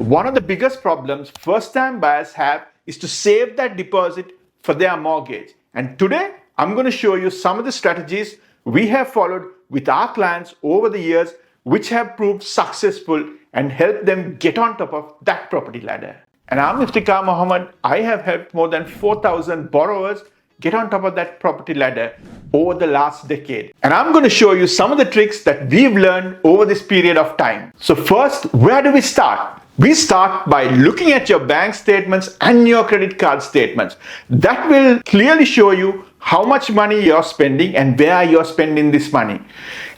One of the biggest problems first-time buyers have is to save that deposit for their mortgage. And today, I'm going to show you some of the strategies we have followed with our clients over the years, which have proved successful and helped them get on top of that property ladder. And I'm Iftikhar Mohammed. I have helped more than 4,000 borrowers get on top of that property ladder over the last decade. And I'm going to show you some of the tricks that we've learned over this period of time. So first, where do we start? We start by looking at your bank statements and your credit card statements. That will clearly show you how much money you're spending and where you're spending this money.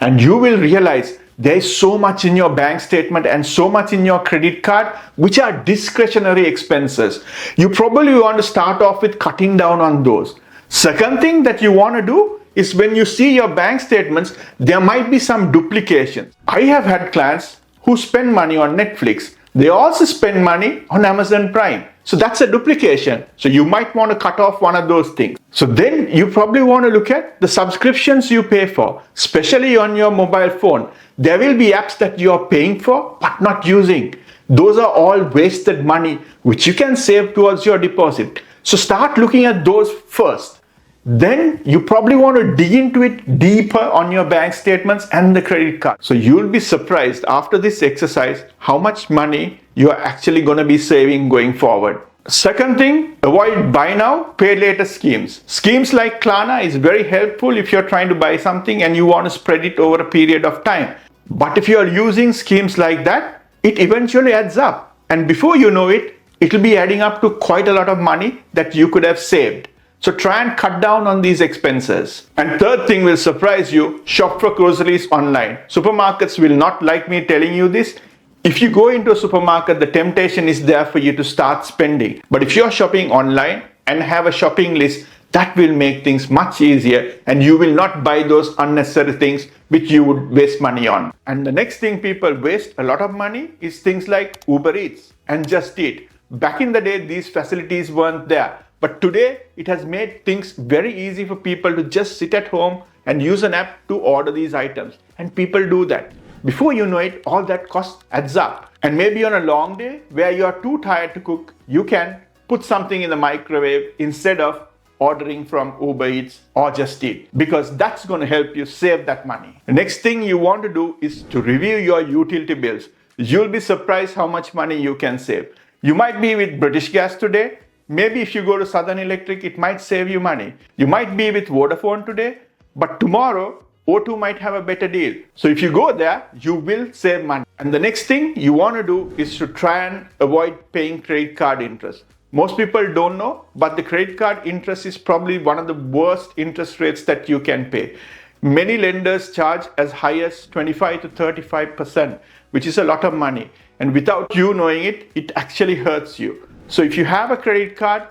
And you will realize there is so much in your bank statement and so much in your credit card which are discretionary expenses. You probably want to start off with cutting down on those. Second thing that you want to do is when you see your bank statements, there might be some duplications. I have had clients who spend money on Netflix. They also spend money on Amazon Prime. So that's a duplication. So you might want to cut off one of those things. So then you probably want to look at the subscriptions you pay for, especially on your mobile phone. There will be apps that you are paying for but not using. Those are all wasted money which you can save towards your deposit. So start looking at those first. Then you probably want to dig into it deeper on your bank statements and the credit card. So you'll be surprised after this exercise how much money you are actually going to be saving going forward. Second thing, avoid buy now, pay later schemes. Schemes like Klarna is very helpful if you're trying to buy something and you want to spread it over a period of time. But if you're using schemes like that, it eventually adds up. And before you know it, it'll be adding up to quite a lot of money that you could have saved. So try and cut down on these expenses. And third thing will surprise you, shop for groceries online. Supermarkets will not like me telling you this. If you go into a supermarket, the temptation is there for you to start spending. But if you're shopping online and have a shopping list, that will make things much easier and you will not buy those unnecessary things which you would waste money on. And the next thing people waste a lot of money is things like Uber Eats and Just Eat. Back in the day, these facilities weren't there. But today, it has made things very easy for people to just sit at home and use an app to order these items. And people do that. Before you know it, all that cost adds up. And maybe on a long day where you are too tired to cook, you can put something in the microwave instead of ordering from Uber Eats or Just Eat, because that's going to help you save that money. The next thing you want to do is to review your utility bills. You'll be surprised how much money you can save. You might be with British Gas today. Maybe if you go to Southern Electric, it might save you money. You might be with Vodafone today, but tomorrow, O2 might have a better deal. So if you go there, you will save money. And the next thing you want to do is to try and avoid paying credit card interest. Most people don't know, but the credit card interest is probably one of the worst interest rates that you can pay. Many lenders charge as high as 25 to 35%, which is a lot of money. And without you knowing it, it actually hurts you. So if you have a credit card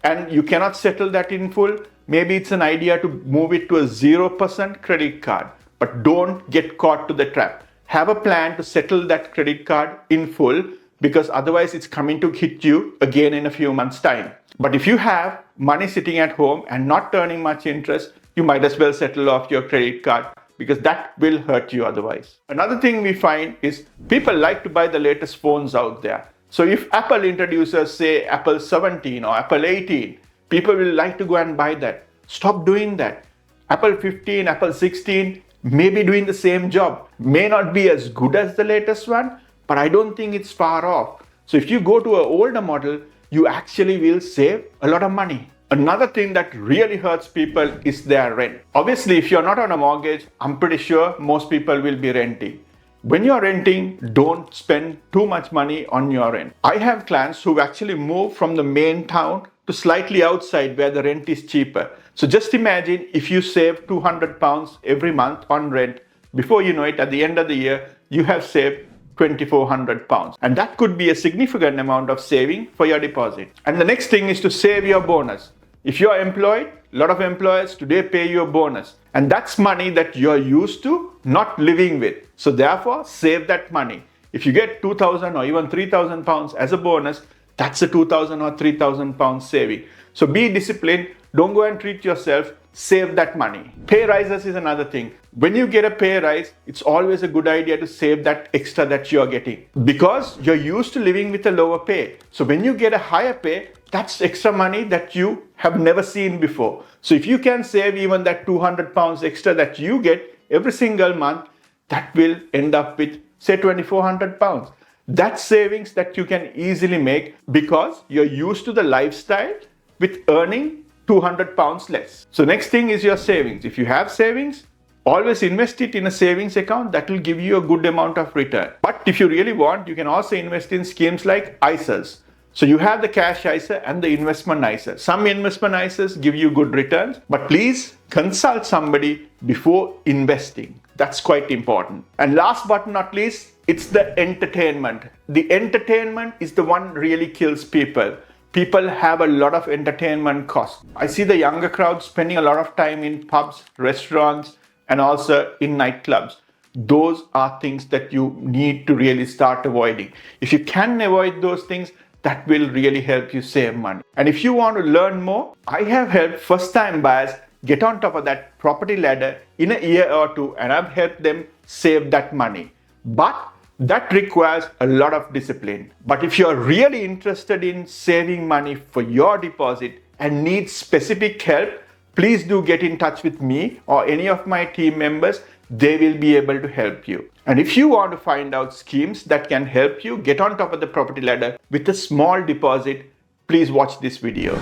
and you cannot settle that in full, maybe it's an idea to move it to a 0% credit card. But don't get caught to the trap. Have a plan to settle that credit card in full, because otherwise it's coming to hit you again in a few months' time. But if you have money sitting at home and not earning much interest, you might as well settle off your credit card, because that will hurt you otherwise. Another thing we find is people like to buy the latest phones out there. So if Apple introduces, say, Apple 17 or Apple 18, people will like to go and buy that. Stop doing that. Apple 15, Apple 16 may be doing the same job. May not be as good as the latest one, but I don't think it's far off. So if you go to an older model, you actually will save a lot of money. Another thing that really hurts people is their rent. Obviously, if you're not on a mortgage, I'm pretty sure most people will be renting. When you're renting, don't spend too much money on your rent. I have clients who actually move from the main town to slightly outside where the rent is cheaper. So just imagine if you save £200 every month on rent. Before you know it, at the end of the year, you have saved £2,400. And that could be a significant amount of saving for your deposit. And the next thing is to save your bonus. If you're employed, a lot of employers today pay you a bonus. And that's money that you're used to not living with. So therefore, save that money. If you get £2,000 or even £3,000 as a bonus, that's a £2,000 or £3,000 saving. So be disciplined. Don't go and treat yourself. save that money. Pay rises is another thing. When you get a pay rise, it's always a good idea to save that extra that you're getting because you're used to living with a lower pay. So when you get a higher pay, that's extra money that you have never seen before. So if you can save even that £200 extra that you get every single month, that will end up with say £2,400. That's savings that you can easily make because you're used to the lifestyle with earning £200 less. So next thing is your savings. If you have savings, always invest it in a savings account that will give you a good amount of return. But if you really want, you can also invest in schemes like ISAs. So you have the cash ISA and the investment ISA. Some investment ISAs give you good returns, but please consult somebody before investing. That's quite important. And last but not least, it's the entertainment. The entertainment is the one really kills people. People have a lot of entertainment costs. I see the younger crowd spending a lot of time in pubs, restaurants, and also in nightclubs. Those are things that you need to really start avoiding. If you can avoid those things, that will really help you save money. And if you want to learn more, I have helped first-time buyers get on top of that property ladder in a year or two, and I've helped them save that money. But that requires a lot of discipline. But if you're really interested in saving money for your deposit and need specific help, please do get in touch with me or any of my team members. They will be able to help you. And if you want to find out schemes that can help you get on top of the property ladder with a small deposit, please watch this video.